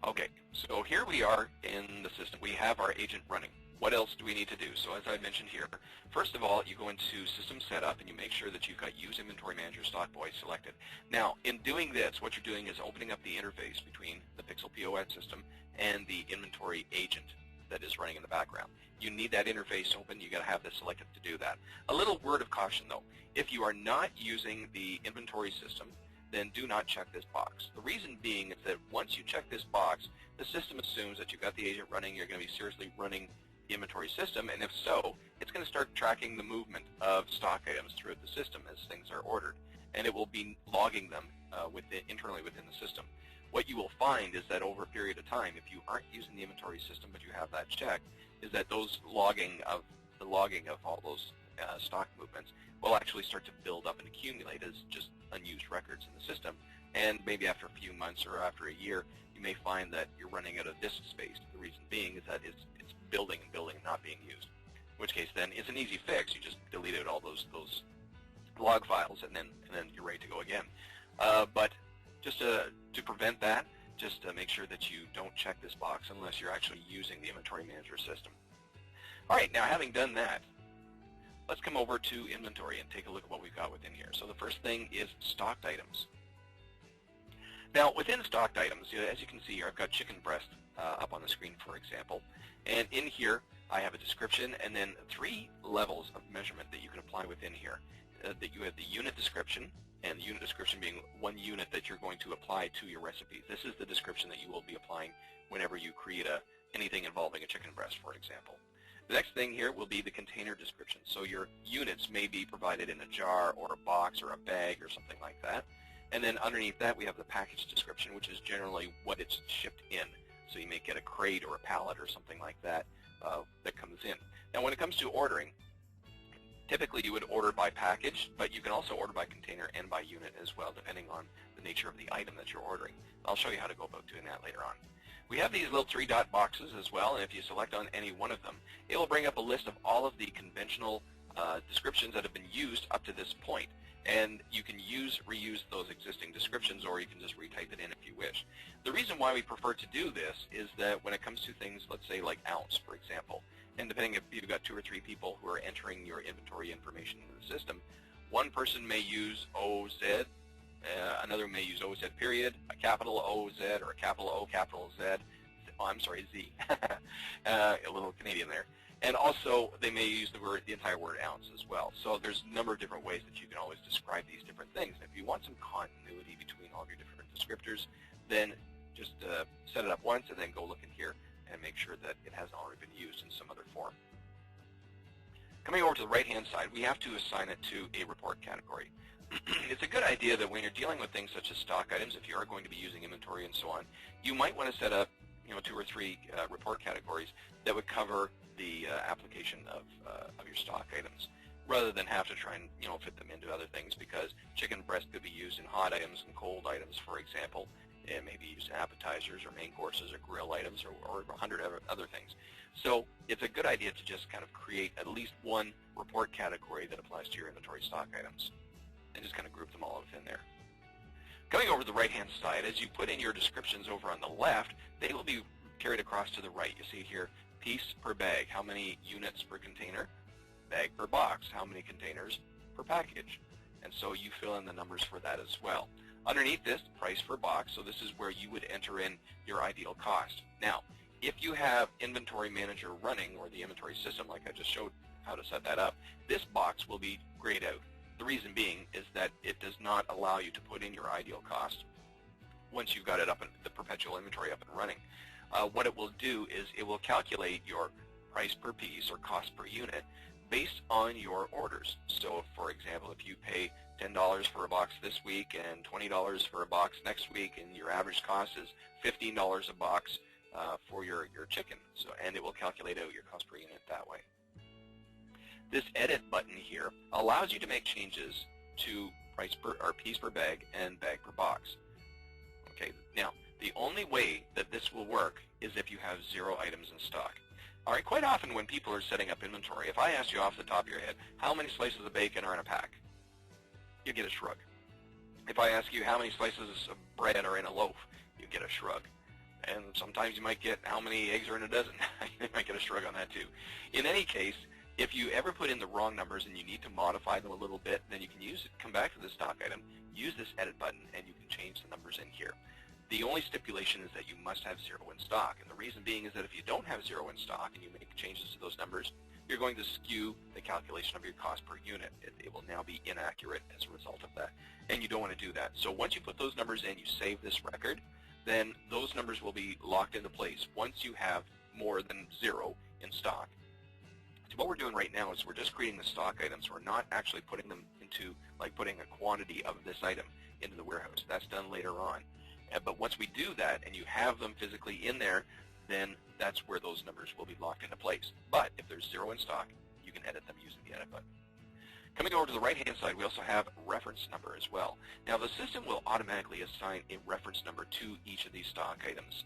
Okay, so here we are in the system. We have our agent running. What else do we need to do? So as I mentioned here, first of all, you go into System Setup and you make sure that you've got Use Inventory Manager Stock POS selected. Now, in doing this, what you're doing is opening up the interface between the Pixel POS system and the inventory agent that is running in the background. You need that interface open. You've got to have this selected to do that. A little word of caution, though. If you are not using the inventory system, then do not check this box. The reason being is that once you check this box, the system assumes that you've got the agent running, you're going to be seriously running the inventory system, and if so, it's going to start tracking the movement of stock items throughout the system as things are ordered, and it will be logging them internally within the system. What you will find is that over a period of time, if you aren't using the inventory system but you have that checked, is that those logging of all those stock movements will actually start to build up and accumulate as just unused records in the system. And maybe after a few months or after a year, you may find that you're running out of disk space. The reason being is that it's building and building and not being used. In which case, then it's an easy fix. You just delete out all those log files, and then you're ready to go again. But just to prevent that, just make sure that you don't check this box unless you're actually using the inventory manager system. All right, now having done that, let's come over to inventory and take a look at what we've got within here. So the first thing is stocked items. Now within stocked items, as you can see here, I've got chicken breast up on the screen, for example. And in here, I have a description and then 3 levels of measurement that you can apply within here. That you have the unit description, and the unit description being 1 unit that you're going to apply to your recipe. This is the description that you will be applying whenever you create anything involving a chicken breast, for example. The next thing here will be the container description. So your units may be provided in a jar or a box or a bag or something like that. And then underneath that we have the package description, which is generally what it's shipped in. So you may get a crate or a pallet or something like that that comes in. Now when it comes to ordering, typically you would order by package, but you can also order by container and by unit as well, depending on the nature of the item that you're ordering. I'll show you how to go about doing that later on. We have these little 3-dot boxes as well, and if you select on any one of them, it will bring up a list of all of the conventional descriptions that have been used up to this point. And you can reuse those existing descriptions, or you can just retype it in if you wish. The reason why we prefer to do this is that when it comes to things, let's say like ounce, for example, and depending if you've got 2 or 3 people who are entering your inventory information into the system, one person may use OZ, another may use OZ period, a capital OZ, or a capital O, capital Z. Oh, I'm sorry, Z. A little Canadian there. And also, they may use the entire word ounce as well. So there's a number of different ways that you can always describe these different things. And if you want some continuity between all of your different descriptors, then just set it up once and then go look in here and make sure that it hasn't already been used in some other form. Coming over to the right-hand side, we have to assign it to a report category. It's a good idea that when you're dealing with things such as stock items, if you are going to be using inventory and so on, you might want to set up 2 or 3 report categories that would cover the application of your stock items, rather than have to try and fit them into other things, because chicken breast could be used in hot items and cold items, for example. It may be used in appetizers or main courses or grill items or 100 other things. So it's a good idea to just kind of create at least one report category that applies to your inventory stock items and just kind of group them all within there. Coming over to the right-hand side, as you put in your descriptions over on the left, they will be carried across to the right. You see here, piece per bag, how many units per container, bag per box, how many containers per package. And so you fill in the numbers for that as well. Underneath this, price per box, so this is where you would enter in your ideal cost. Now, if you have Inventory Manager running, or the inventory system like I just showed how to set that up, this box will be grayed out. The reason being is that it does not allow you to put in your ideal cost once you've got it up, the perpetual inventory up and running. What it will do is it will calculate your price per piece or cost per unit based on your orders. So, for example, if you pay $10 for a box this week and $20 for a box next week, and your average cost is $15 a box for your chicken, and it will calculate out your cost per unit that way. This edit button here allows you to make changes to price per or piece per bag and bag per box. Okay, now the only way that this will work is if you have 0 items in stock. All right, quite often when people are setting up inventory, if I ask you off the top of your head, how many slices of bacon are in a pack? You get a shrug. If I ask you how many slices of bread are in a loaf, you get a shrug. and sometimes you might get how many eggs are in a dozen. You might get a shrug on that too. In any case, if you ever put in the wrong numbers and you need to modify them a little bit, then you can come back to the stock item, use this edit button, and you can change the numbers in here. The only stipulation is that you must have 0 in stock, and the reason being is that if you don't have 0 in stock and you make changes to those numbers, you're going to skew the calculation of your cost per unit. It will now be inaccurate as a result of that, and you don't want to do that. So once you put those numbers in, you save this record, then those numbers will be locked into place once you have more than 0 in stock. So what we're doing right now is we're just creating the stock items. We're not actually putting them into, like putting a quantity of this item into the warehouse. That's done later on. But once we do that and you have them physically in there, then that's where those numbers will be locked into place. But if there's 0 in stock, you can edit them using the edit button. Coming over to the right-hand side, we also have reference number as well. Now the system will automatically assign a reference number to each of these stock items,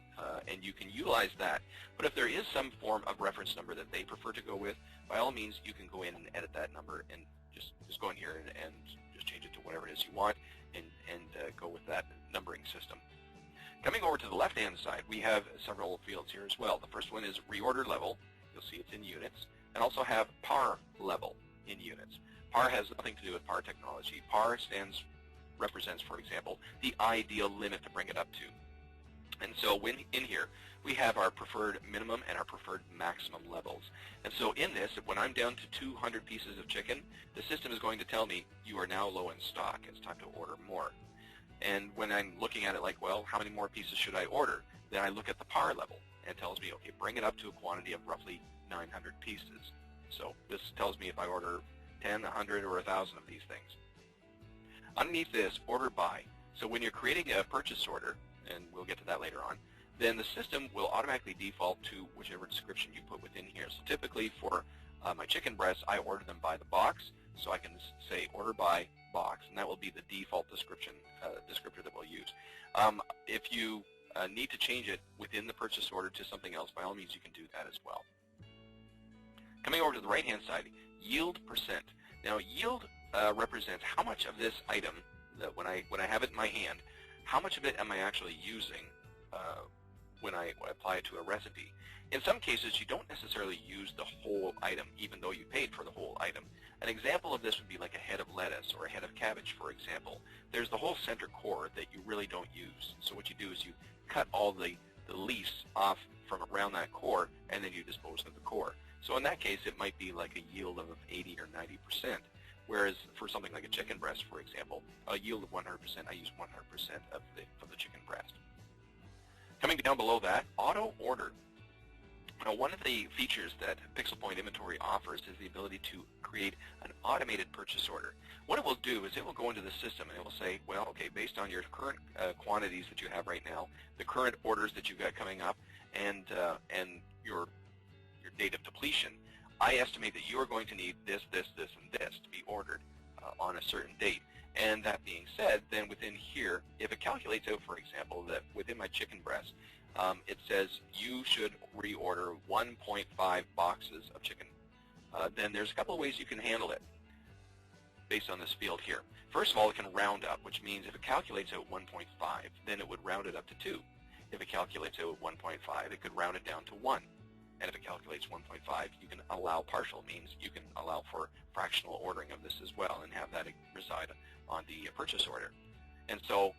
and you can utilize that. But if there is some form of reference number that they prefer to go with, by all means you can go in and edit that number and just go in here and just change it to whatever it is you want and go with that numbering system. Coming over to the left-hand side, we have several fields here as well. The first one is Reorder Level. You'll see it's in units, and also have PAR Level in units. PAR has nothing to do with PAR technology. PAR represents, for example, the ideal limit to bring it up to. And so in here, we have our preferred minimum and our preferred maximum levels. And so in this, when I'm down to 200 pieces of chicken, the system is going to tell me you are now low in stock. It's time to order more. And when I'm looking at it like, well, how many more pieces should I order? Then I look at the PAR level, and it tells me, okay, bring it up to a quantity of roughly 900 pieces. So this tells me if I order 10, 100, or 1,000 of these things. Underneath this, order by. So when you're creating a purchase order, and we'll get to that later on, then the system will automatically default to whichever description you put within here. So typically for my chicken breasts, I order them by the box, so I can say order by box, and that will be the default descriptor that we'll use. If you need to change it within the purchase order to something else, by all means you can do that as well. Coming over to the right-hand side, yield percent. Now yield represents how much of this item, that when I have it in my hand, how much of it am I actually using when I apply it to a recipe. In some cases, you don't necessarily use the whole item, even though you paid for the whole item. An example of this would be like a head of lettuce or a head of cabbage, for example. There's the whole center core that you really don't use. So what you do is you cut all the leaves off from around that core, and then you dispose of the core. So in that case, it might be like a yield of 80 or 90%. Whereas for something like a chicken breast, for example, a yield of 100%, I use 100% of the chicken breast. Coming down below that, auto order. Now, one of the features that PixelPoint Inventory offers is the ability to create an automated purchase order. What it will do is it will go into the system and it will say, well, okay, based on your current quantities that you have right now, the current orders that you've got coming up, and your date of depletion, I estimate that you are going to need this, this, this, and this to be ordered on a certain date. And that being said, then within here, if it calculates out, for example, that within my chicken breast, it says you should reorder 1.5 boxes of chicken, then there's a couple of ways you can handle it based on this field here. First of all, it can round up, which means if it calculates out 1.5, then it would round it up to 2. If it calculates out 1.5, it could round it down to 1. And if it calculates 1.5, you can allow partial, means you can allow for fractional ordering of this as well and have that reside on the purchase order. And so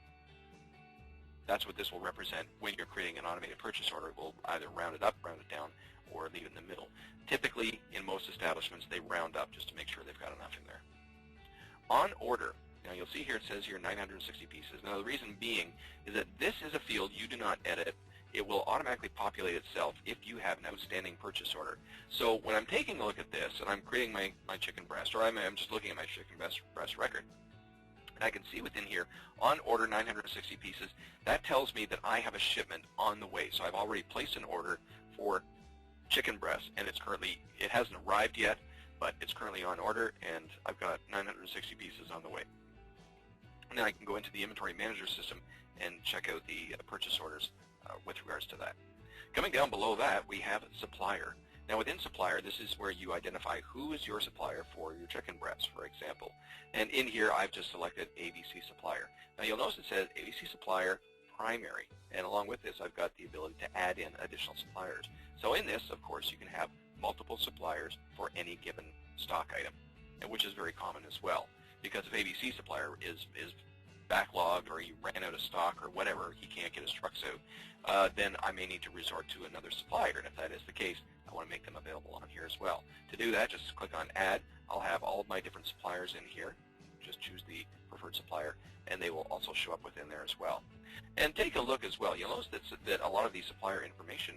that's what this will represent when you're creating an automated purchase order. It will either round it up, round it down, or leave it in the middle. Typically, in most establishments, they round up just to make sure they've got enough in there. On order, now you'll see here it says here 960 pieces. Now the reason being is that this is a field you do not edit. It will automatically populate itself if you have an outstanding purchase order. So when I'm taking a look at this and I'm creating my chicken breast, or I'm just looking at my chicken breast record, and I can see within here, on order 960 pieces, that tells me that I have a shipment on the way. So I've already placed an order for chicken breast, and it hasn't arrived yet, but it's currently on order, and I've got 960 pieces on the way. And then I can go into the inventory manager system and check out the purchase orders with regards to that. Coming down below that, we have supplier. Now within supplier, this is where you identify who is your supplier for your chicken breast, for example. And in here, I've just selected ABC supplier. Now you'll notice it says ABC supplier primary. And along with this, I've got the ability to add in additional suppliers. So in this, of course, you can have multiple suppliers for any given stock item, and which is very common as well. Because if ABC supplier is backlogged, or he ran out of stock, or whatever, he can't get his trucks out, then I may need to resort to another supplier. And if that is the case, I want to make them available on here as well. To do that, just click on Add. I'll have all of my different suppliers in here. Just choose the preferred supplier, and they will also show up within there as well. And take a look as well. You'll notice that a lot of the supplier information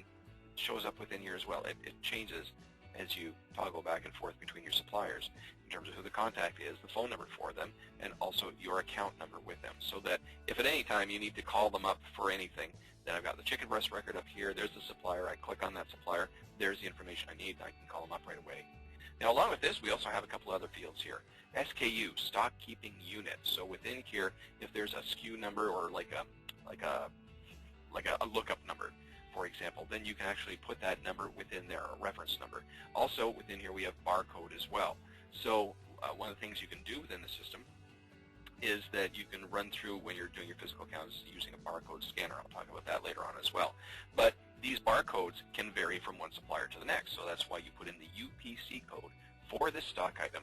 shows up within here as well. It changes as you toggle back and forth between your suppliers in terms of who the contact is, the phone number for them, and also your account number with them, so that if at any time you need to call them up for anything, then I've got the chicken breast record up here, there's the supplier, I click on that supplier, there's the information I need, and I can call them up right away. Now along with this, we also have a couple other fields here. SKU, stock keeping unit. So within here, if there's a SKU number or like a lookup number, for example, then you can actually put that number within there, a reference number. Also within here we have barcode as well. So one of the things you can do within the system is that you can run through when you're doing your physical counts using a barcode scanner. I'll talk about that later on as well. But these barcodes can vary from one supplier to the next, so that's why you put in the UPC code for this stock item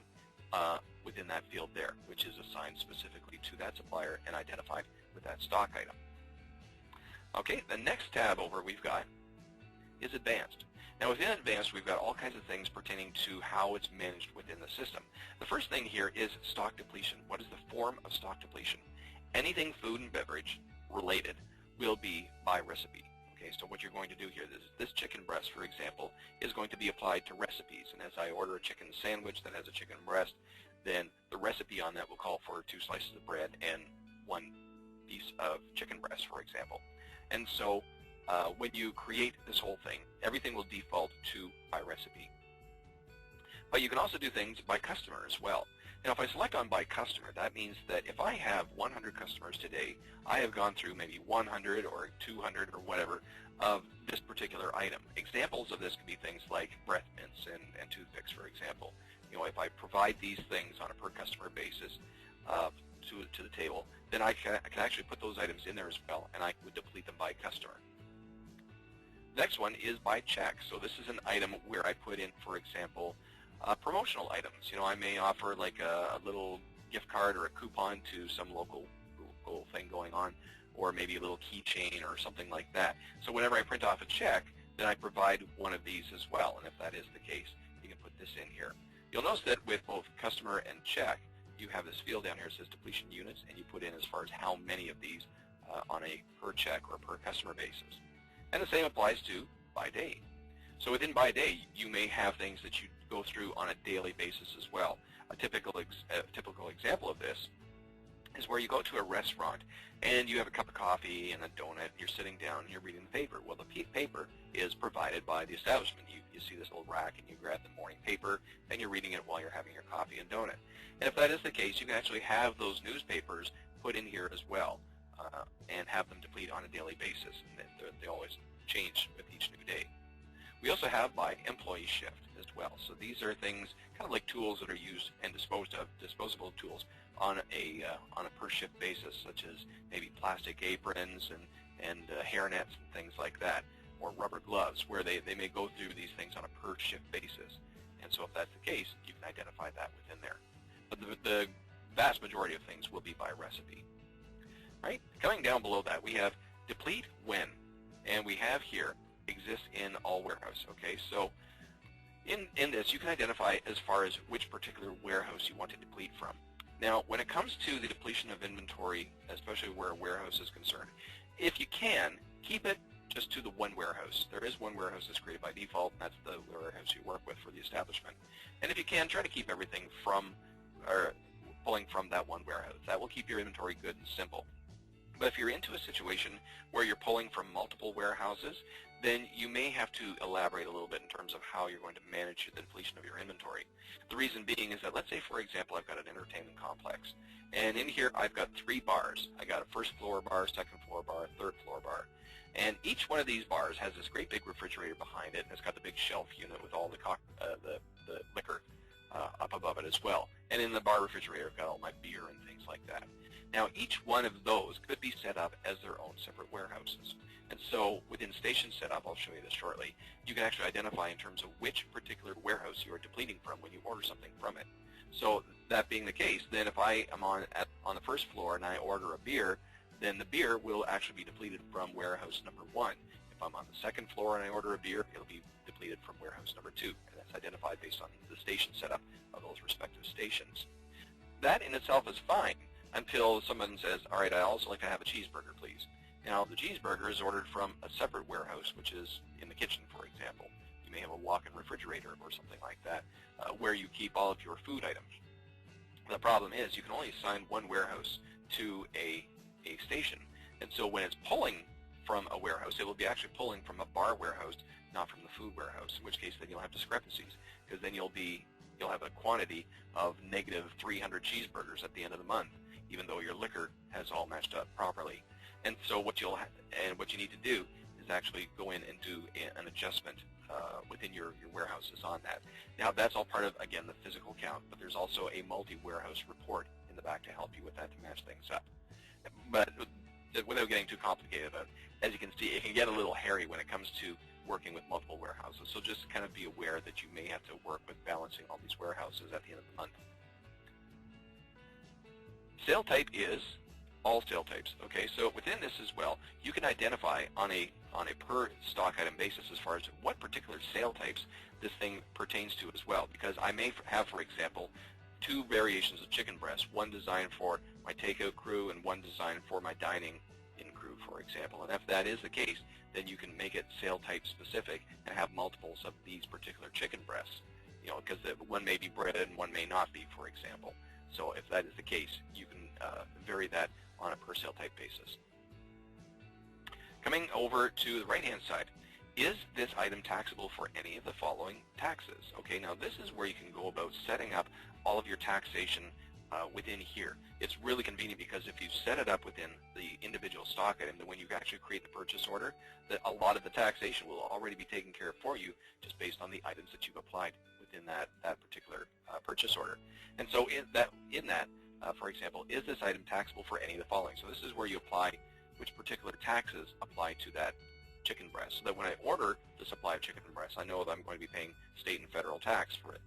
within that field there, which is assigned specifically to that supplier and identified with that stock item. Okay, the next tab over we've got is Advanced. Now within Advanced, we've got all kinds of things pertaining to how it's managed within the system. The first thing here is stock depletion. What is the form of stock depletion? Anything food and beverage related will be by recipe. Okay, so what you're going to do here, this chicken breast, for example, is going to be applied to recipes. And as I order a chicken sandwich that has a chicken breast, then the recipe on that will call for 2 slices of bread and 1 piece of chicken breast, for example. And so when you create this whole thing, everything will default to by recipe. But you can also do things by customer as well. Now if I select on by customer, that means that if I have 100 customers today, I have gone through maybe 100 or 200 or whatever of this particular item. Examples of this could be things like breath mints and toothpicks, for example. You know, if I provide these things on a per customer basis to the table, then I can actually put those items in there as well, and I would deplete them by customer. Next one is by check. So this is an item where I put in, for example, promotional items. You know, I may offer like a little gift card or a coupon to some local thing going on, or maybe a little keychain or something like that. So whenever I print off a check, then I provide one of these as well. And if that is the case, you can put this in here. You'll notice that with both customer and check, you have this field down here that says depletion units, and you put in as far as how many of these on a per check or per customer basis. And the same applies to by day. So within by day, you may have things that you go through on a daily basis as well. A typical example of this is where you go to a restaurant and you have a cup of coffee and a donut, and you're sitting down and you're reading the paper. Well, the paper is provided by the establishment. You see this little rack and you grab the morning paper and you're reading it while you're having your coffee and donut. And if that is the case, you can actually have those newspapers put in here as well and have them deplete on a daily basis. And they always change with each new day. We also have by employee shift as well. So these are things kind of like tools that are used and disposed of, disposable tools on a per shift basis, such as maybe plastic aprons and hair nets and things like that, or rubber gloves, where they may go through these things on a per shift basis. And so if that's the case, you can identify that within there. But the vast majority of things will be by recipe. Right? Coming down below that, we have deplete when, and we have here exists in all warehouse. Okay, so in this, you can identify as far as which particular warehouse you want to deplete from. Now, when it comes to the depletion of inventory, especially where a warehouse is concerned, if you can, keep it just to the one warehouse. There is one warehouse that's created by default, and that's the warehouse you work with for the establishment. And if you can, try to keep everything from, or pulling from that one warehouse. That will keep your inventory good and simple. But if you're into a situation where you're pulling from multiple warehouses, then you may have to elaborate a little bit in terms of how you're going to manage the depletion of your inventory. The reason being is that, let's say, for example, I've got an entertainment complex, and in here I've got 3 bars. I got a first floor bar, second floor bar, third floor bar. And each one of these bars has this great big refrigerator behind it, and it's got the big shelf unit with all the liquor up above it as well. And in the bar refrigerator, I've got all my beer and things like that. Now each one of those could be set up as their own separate warehouses. And so within station setup, I'll show you this shortly, you can actually identify in terms of which particular warehouse you are depleting from when you order something from it. So that being the case, then if I am on the first floor and I order a beer, then the beer will actually be depleted from warehouse number 1. If I'm on the second floor and I order a beer, it'll be depleted from warehouse number 2. And that's identified based on the station setup of those respective stations. That in itself is fine until someone says, all right, I'd also like to have a cheeseburger, please. Now, the cheeseburger is ordered from a separate warehouse, which is in the kitchen, for example. You may have a walk-in refrigerator or something like that, where you keep all of your food items. The problem is you can only assign one warehouse to a station, and so when it's pulling from a warehouse, it will be actually pulling from a bar warehouse, not from the food warehouse, in which case then you'll have discrepancies, because then you'll have a quantity of negative 300 cheeseburgers at the end of the month, even though your liquor has all matched up properly. And so what you need to do is actually go in and do an adjustment within your warehouses on that. Now that's all part of, again, the physical count, but there's also a multi-warehouse report in the back to help you with that to match things up. But without getting too complicated about it, as you can see, it can get a little hairy when it comes to working with multiple warehouses. So just kind of be aware that you may have to work with balancing all these warehouses at the end of the month. Sale type is all sale types. Okay, so within this as well, you can identify on a per stock item basis as far as what particular sale types this thing pertains to as well. Because I may have, for example, 2 variations of chicken breast, one designed for my takeout crew and one designed for my dining in crew, for example. And if that is the case, then you can make it sale type specific and have multiples of these particular chicken breasts. You know, because one may be breaded and one may not be, for example. So if that is the case, you can vary that on a per sale type basis. Coming over to the right-hand side, is this item taxable for any of the following taxes? Okay, now this is where you can go about setting up all of your taxation within here. It's really convenient because if you set it up within the individual stock item, then when you actually create the purchase order, that a lot of the taxation will already be taken care of for you just based on the items that you've applied within that particular purchase order. And so in that, for example, is this item taxable for any of the following? So this is where you apply which particular taxes apply to that chicken breast, so that when I order the supply of chicken breast, I know that I'm going to be paying state and federal tax for it.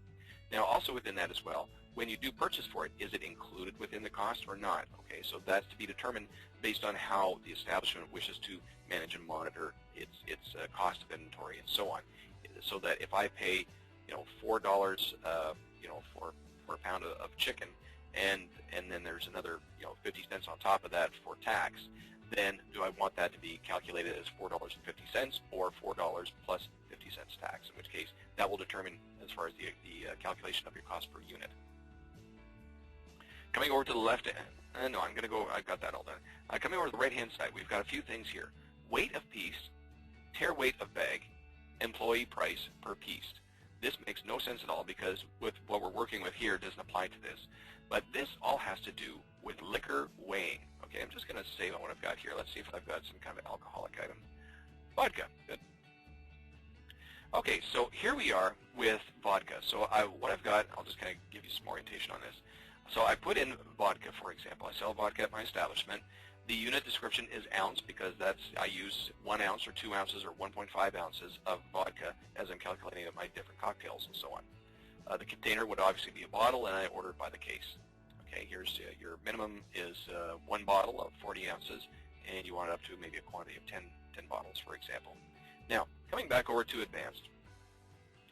Now, also within that as well, when you do purchase for it, is it included within the cost or not? Okay, so that's to be determined based on how the establishment wishes to manage and monitor its cost of inventory and so on. So that if I pay, $4, for a pound of chicken, and then there's another, 50 cents on top of that for tax, then do I want that to be calculated as $4.50 or $4 plus 50 cents tax, in which case that will determine as far as the calculation of your cost per unit. Coming over to the left, I've got that all done. Coming over to the right-hand side, we've got a few things here. Weight of piece, tear weight of bag, employee price per piece. This makes no sense at all because with what we're working with here doesn't apply to this. But this all has to do with liquor weighing. Okay, I'm just going to save on what I've got here. Let's see if I've got some kind of alcoholic item. Vodka, good. Okay, so here we are with vodka. So what I've got, I'll just kind of give you some orientation on this. So I put in vodka, for example. I sell vodka at my establishment. The unit description is ounce because I use 1 ounce or 2 ounces or 1.5 ounces of vodka as I'm calculating my different cocktails and so on. The container would obviously be a bottle, and I order it by the case. Okay, here's your minimum is 1 bottle of 40 ounces, and you want it up to maybe a quantity of 10 bottles, for example. Now, coming back over to advanced,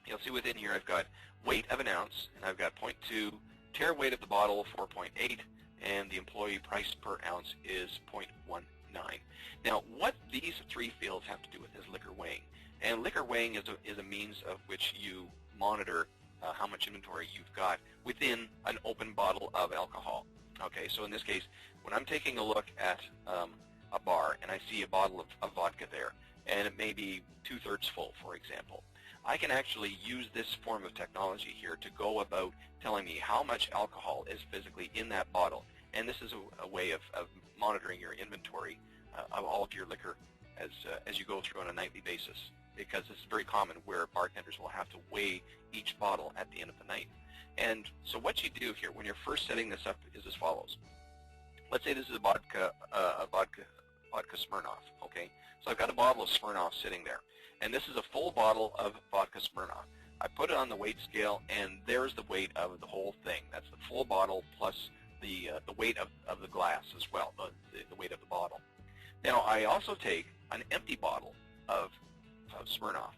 you'll see within here I've got weight of an ounce, and I've got 0.2, tear weight of the bottle 4.8, and the employee price per ounce is 0.19. Now, what these 3 fields have to do with is liquor weighing. And liquor weighing is a means of which you monitor how much inventory you've got within an open bottle of alcohol. Okay, so in this case, when I'm taking a look at a bar and I see a bottle of vodka there, and it may be 2/3 full, for example, I can actually use this form of technology here to go about telling me how much alcohol is physically in that bottle. And this is a way of monitoring your inventory of all of your liquor as you go through on a nightly basis, because this is very common where bartenders will have to weigh each bottle at the end of the night. And so what you do here when you're first setting this up is as follows. Let's say this is a vodka Smirnoff, okay? So I've got a bottle of Smirnoff sitting there, and this is a full bottle of vodka Smirnoff. I put it on the weight scale, and there's the weight of the whole thing. That's the full bottle plus the weight of the glass as well, the weight of the bottle. Now, I also take an empty bottle of Smirnoff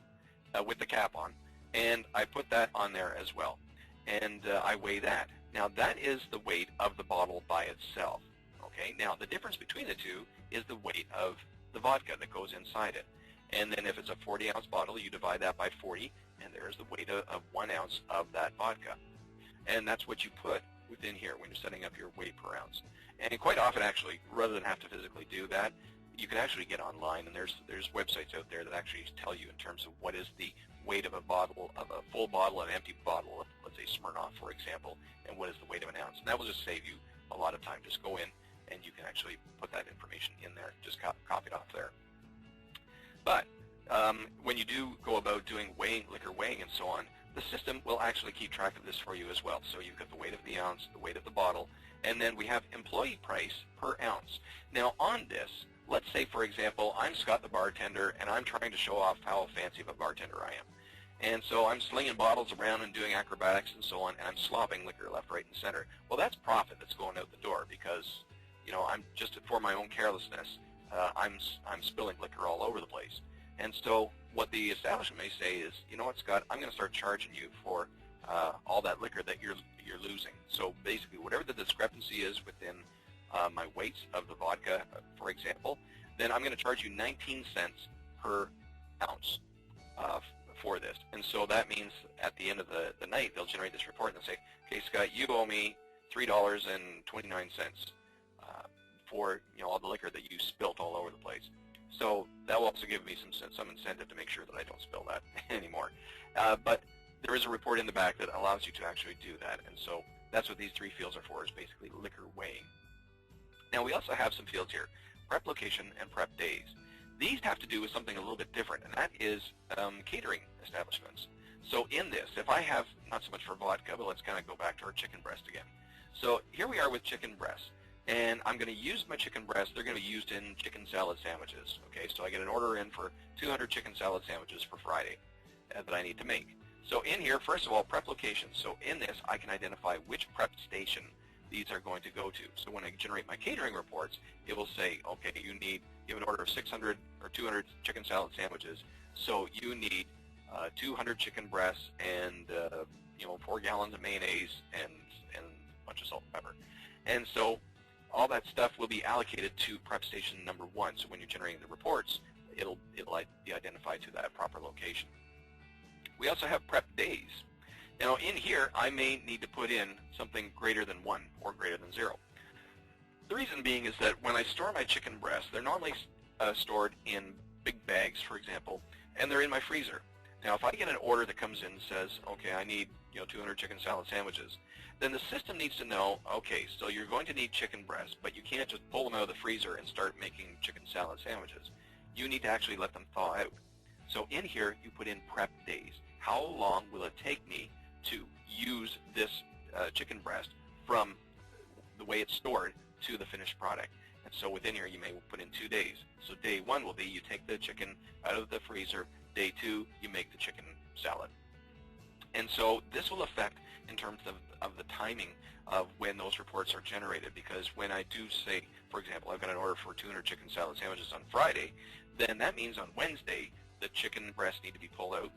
with the cap on, and I put that on there as well, and I weigh that. Now, that is the weight of the bottle by itself. Okay. Now, the difference between the two is the weight of the vodka that goes inside it. And then if it's a 40-ounce bottle, you divide that by 40, and there's the weight of 1 ounce of that vodka. And that's what you put within here when you're setting up your weight per ounce. And quite often, actually, rather than have to physically do that, you can actually get online, and there's websites out there that actually tell you in terms of what is the weight of a bottle, of a full bottle, an empty bottle of, let's say, Smirnoff, for example, and what is the weight of an ounce. And that will just save you a lot of time. Just go in, and you can actually put that information in there. Just copy it off there. But when you do go about doing liquor weighing and so on, the system will actually keep track of this for you as well. So you've got the weight of the ounce, the weight of the bottle, and then we have employee price per ounce. Now on this, let's say, for example, I'm Scott the bartender, and I'm trying to show off how fancy of a bartender I am. And so I'm slinging bottles around and doing acrobatics and so on, and I'm slopping liquor left, right, and center. Well, that's profit that's going out the door because, you know, I'm just for my own carelessness, I'm spilling liquor all over the place. And so what the establishment may say is, you know what, Scott, I'm going to start charging you for all that liquor that you're losing. So basically, whatever the discrepancy is within my weights of the vodka, for example, then I'm going to charge you 19 cents per ounce for this. And so that means at the end of the night, they'll generate this report and they'll say, okay, Scott, you owe me $3.29 for, you know, all the liquor that you spilt all over the place. So that will also give me some incentive to make sure that I don't spill that anymore. But there is a report in the back that allows you to actually do that. And so that's what these three fields are for, is basically liquor weighing. Now we also have some fields here, prep location and prep days. These have to do with something a little bit different, and that is catering establishments. So in this, if I have, not so much for vodka, but let's kind of go back to our chicken breast again. So here we are with chicken breast, and I'm going to use my chicken breast. They're going to be used in chicken salad sandwiches. Okay, so I get an order in for 200 chicken salad sandwiches for Friday that I need to make. So in here, first of all, prep location. So in this, I can identify which prep station these are going to go to. So when I generate my catering reports, it will say, okay, you have an order of 600 or 200 chicken salad sandwiches, so you need 200 chicken breasts and 4 gallons of mayonnaise and a bunch of salt and pepper. And so all that stuff will be allocated to prep station number 1. So when you're generating the reports, it'll be identified to that proper location. We also have prep days. Now in here, I may need to put in something greater than 1 or greater than 0. The reason being is that when I store my chicken breasts, they're normally stored in big bags, for example, and they're in my freezer. Now if I get an order that comes in and says, okay, I need 200 chicken salad sandwiches, then the system needs to know, okay, so you're going to need chicken breasts, but you can't just pull them out of the freezer and start making chicken salad sandwiches. You need to actually let them thaw out. So in here, you put in prep days. How long will it take me to use this chicken breast from the way it's stored to the finished product? And so within here, you may put in 2 days. So day 1 will be you take the chicken out of the freezer. Day 2, you make the chicken salad. And so this will affect in terms of the timing of when those reports are generated, because when I do say, for example, I've got an order for 200 chicken salad sandwiches on Friday, then that means on Wednesday, the chicken breasts need to be pulled out.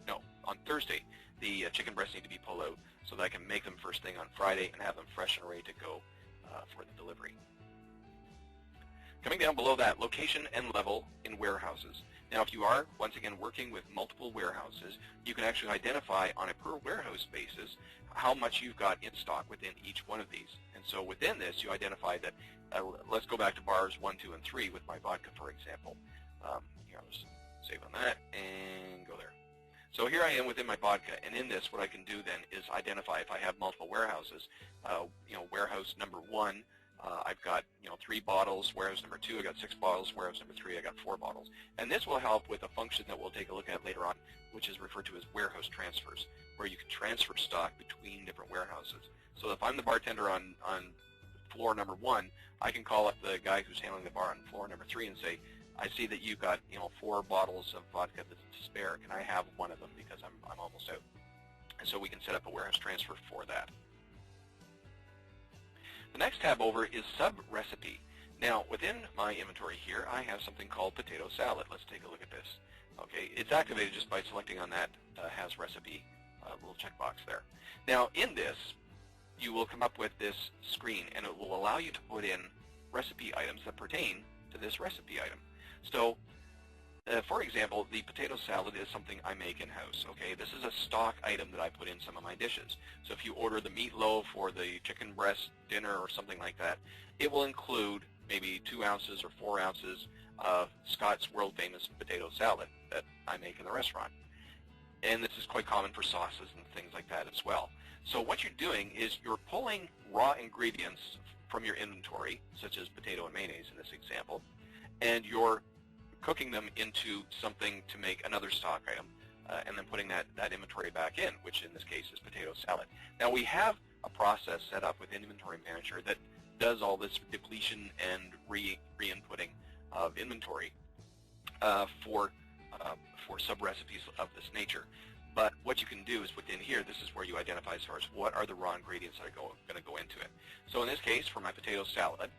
No, on Thursday, the chicken breasts need to be pulled out so that I can make them first thing on Friday and have them fresh and ready to go for the delivery. Coming down below that, location and level in warehouses. Now, if you are, once again, working with multiple warehouses, you can actually identify on a per warehouse basis how much you've got in stock within each one of these. And so within this, you identify that, let's go back to bars 1, 2, and 3 with my vodka, for example. Here, I'll just save on that and go there. So here I am within my vodka, and in this, what I can do then is identify if I have multiple warehouses. Warehouse number 1, I've got 3 bottles. Warehouse number 2, I got 6 bottles. Warehouse number 3, I got 4 bottles. And this will help with a function that we'll take a look at later on, which is referred to as warehouse transfers, where you can transfer stock between different warehouses. So if I'm the bartender on floor number 1, I can call up the guy who's handling the bar on floor number 3 and say, I see that you've got 4 bottles of vodka that's to spare. Can I have one of them because I'm almost out? And so we can set up a warehouse transfer for that. The next tab over is sub-recipe. Now, within my inventory here, I have something called potato salad. Let's take a look at this. Okay, it's activated just by selecting on that has recipe little checkbox there. Now, in this, you will come up with this screen, and it will allow you to put in recipe items that pertain to this recipe item. So, for example, the potato salad is something I make in-house. Okay, this is a stock item that I put in some of my dishes. So if you order the meatloaf or the chicken breast dinner or something like that, it will include maybe 2 ounces or 4 ounces of Scott's world-famous potato salad that I make in the restaurant. And this is quite common for sauces and things like that as well. So what you're doing is you're pulling raw ingredients from your inventory, such as potato and mayonnaise in this example, and you're cooking them into something to make another stock item, and then putting that inventory back in, which in this case is potato salad. Now we have a process set up with Inventory Manager that does all this depletion and re-inputting of inventory for sub-recipes of this nature. But what you can do is within here, this is where you identify as far as what are the raw ingredients that are going to go into it. So in this case, for my potato salad,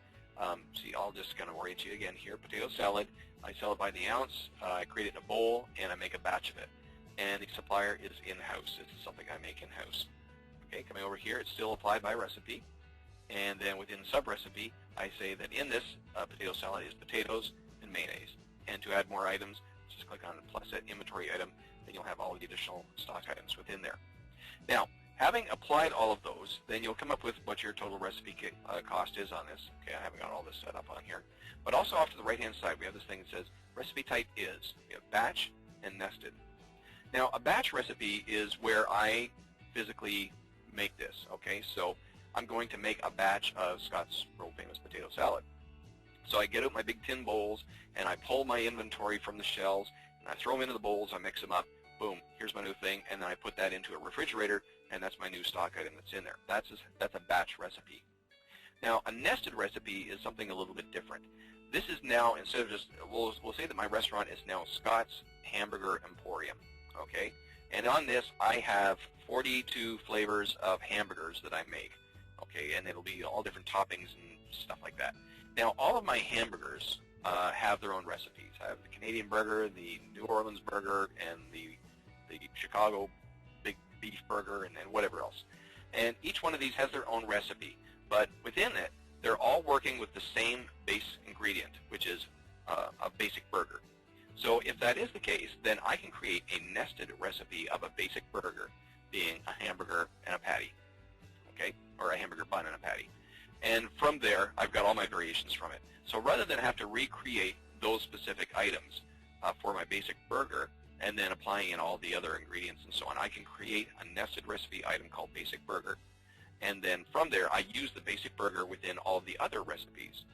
see, I'll just kind of orient you again here. Potato salad, I sell it by the ounce, I create it in a bowl, and I make a batch of it. And the supplier is in-house. It's something I make in-house. Okay, coming over here, it's still applied by recipe. And then within sub-recipe, I say that in this potato salad is potatoes and mayonnaise. And to add more items, just click on plus that inventory item, then you'll have all the additional stock items within there. Now, having applied all of those, then you'll come up with what your total recipe cost is on this. Okay, I haven't got all this set up on here. But also off to the right-hand side, we have this thing that says recipe type is. We have batch and nested. Now, a batch recipe is where I physically make this. Okay, so I'm going to make a batch of Scott's world-famous potato salad. So I get out my big tin bowls, and I pull my inventory from the shelves, and I throw them into the bowls, I mix them up, boom, here's my new thing, and then I put that into a refrigerator, and that's my new stock item that's in there. That's a batch recipe. Now, a nested recipe is something a little bit different. This is now, instead of just, we'll say that my restaurant is now Scott's Hamburger Emporium, okay? And on this, I have 42 flavors of hamburgers that I make, okay? And it'll be all different toppings and stuff like that. Now, all of my hamburgers have their own recipes. I have the Canadian burger, the New Orleans burger, and the Chicago big beef burger, and whatever else. And each one of these has their own recipe. But within it, they're all working with the same base ingredient, which is a basic burger. So if that is the case, then I can create a nested recipe of a basic burger, being a hamburger and a patty, okay? Or a hamburger bun and a patty. And from there, I've got all my variations from it. So rather than have to recreate those specific items for my basic burger and then applying in all the other ingredients and so on, I can create a nested recipe item called basic burger. And then from there, I use the basic burger within all the other recipes.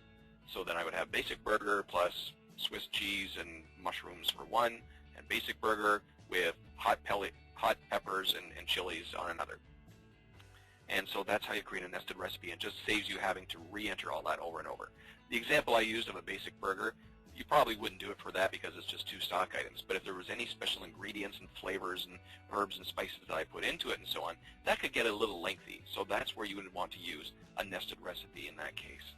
So then I would have basic burger plus Swiss cheese and mushrooms for one, and basic burger with hot peppers and chilies on another. And so that's how you create a nested recipe, and just saves you having to re-enter all that over and over. The example I used of a basic burger, you probably wouldn't do it for that because it's just 2 stock items. But if there was any special ingredients and flavors and herbs and spices that I put into it and so on, that could get a little lengthy. So that's where you would want to use a nested recipe in that case.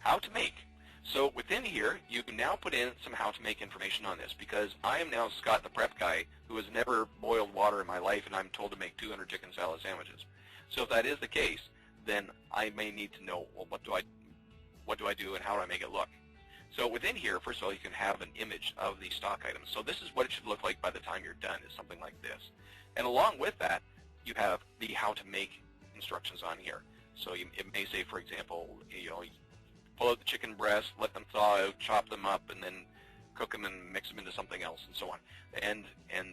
How to make. So within here, you can now put in some how to make information on this, because I am now Scott the prep guy who has never boiled water in my life, and I'm told to make 200 chicken salad sandwiches. So if that is the case, then I may need to know, well, what do I do and how do I make it look? So within here, first of all, you can have an image of the stock items. So this is what it should look like by the time you're done, is something like this. And along with that, you have the how to make instructions on here. So it may say, for example, pull out the chicken breast, let them thaw out, chop them up, and then cook them and mix them into something else, and so on. And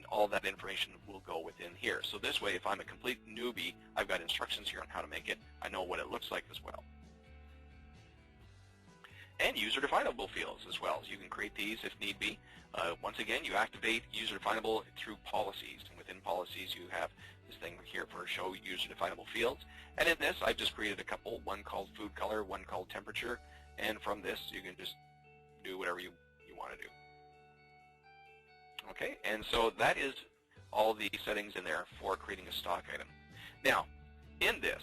all that information will go within here. So this way, if I'm a complete newbie, I've got instructions here on how to make it. I know what it looks like as well. And user-definable fields as well. So you can create these if need be. Once again, you activate user-definable through policies. And within policies, you have this thing here for show user-definable fields. And in this, I've just created a couple, one called food color, one called temperature, and from this you can just do whatever you want to do. Okay, and so that is all the settings in there for creating a stock item. Now, in this,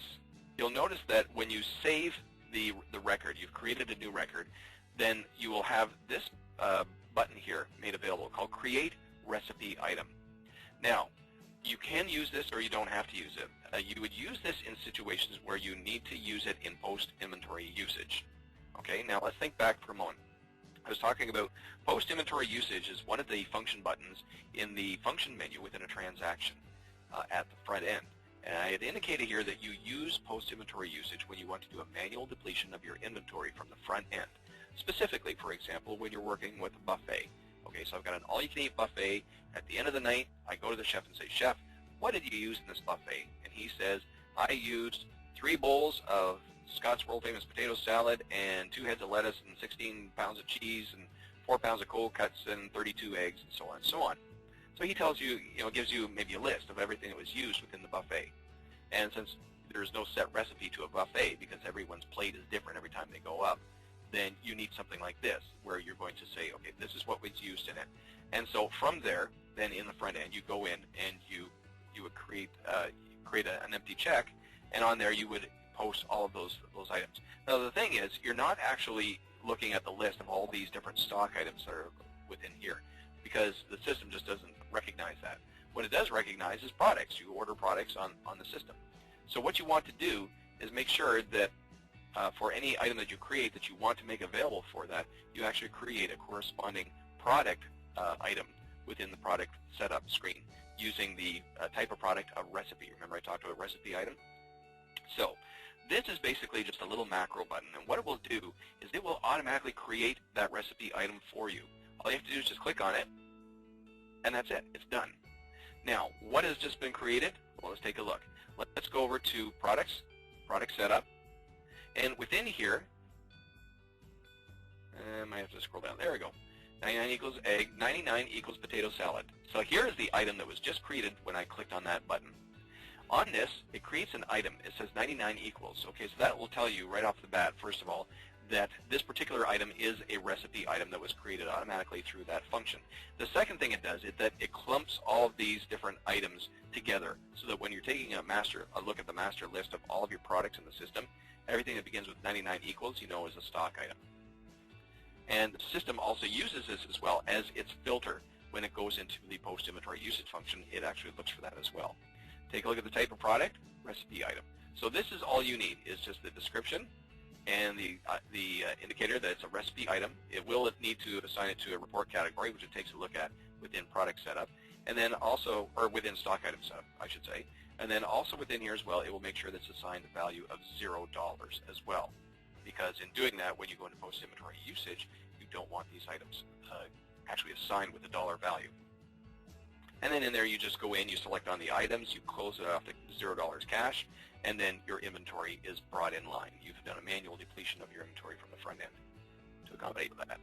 you'll notice that when you save the record, you've created a new record, then you will have this button here made available called Create Recipe Item. Now, you can use this or you don't have to use it. You would use this in situations where you need to use it in post-inventory usage. Okay, now let's think back for a moment. I was talking about post-inventory usage is one of the function buttons in the function menu within a transaction at the front end. And I had indicated here that you use post-inventory usage when you want to do a manual depletion of your inventory from the front end. Specifically, for example, when you're working with a buffet. Okay, so I've got an all-you-can-eat buffet. At the end of the night, I go to the chef and say, "Chef, what did you use in this buffet?" And he says, "I used 3 bowls of Scott's world-famous potato salad and 2 heads of lettuce and 16 pounds of cheese and 4 pounds of cold cuts and 32 eggs," and so on and so on. So he tells you, gives you maybe a list of everything that was used within the buffet. And since there's no set recipe to a buffet because everyone's plate is different every time they go up, then you need something like this where you're going to say, okay, this is what was used in it. And so from there, then in the front end, you go in and you would create an empty check, and on there you would post all of those items. Now the thing is, you're not actually looking at the list of all these different stock items that are within here because the system just doesn't recognize that. What it does recognize is products. You order products on the system. So what you want to do is make sure that for any item that you create that you want to make available for that, you actually create a corresponding product item within the product setup screen using the type of product, a recipe. Remember I talked about recipe item? So this is basically just a little macro button, and what it will do is it will automatically create that recipe item for you. All you have to do is just click on it, and that's it. It's done. Now, what has just been created? Well, let's take a look. Let's go over to Products, Product Setup, and within here, I might have to scroll down. There we go. 99 equals egg, 99 equals potato salad. So here is the item that was just created when I clicked on that button. On this, it creates an item. It says 99 equals. Okay, so that will tell you right off the bat, first of all, that this particular item is a recipe item that was created automatically through that function. The second thing it does is that it clumps all of these different items together so that when you're taking a look at the master list of all of your products in the system, everything that begins with 99 equals, you know, is a stock item. And the system also uses this as well as its filter. When it goes into the post-inventory usage function, it actually looks for that as well. Take a look at the type of product, recipe item. So this is all you need, is just the description and the indicator that it's a recipe item. It will need to assign it to a report category, which it takes a look at within product setup, and then also, or within stock item setup, I should say. And then also within here as well, it will make sure that it's assigned a value of $0 as well. Because in doing that, when you go into post-inventory usage, you don't want these items actually assigned with a dollar value. And then in there, you just go in, you select on the items, you close it off to $0 cash, and then your inventory is brought in line. You've done a manual depletion of your inventory from the front end to accommodate that.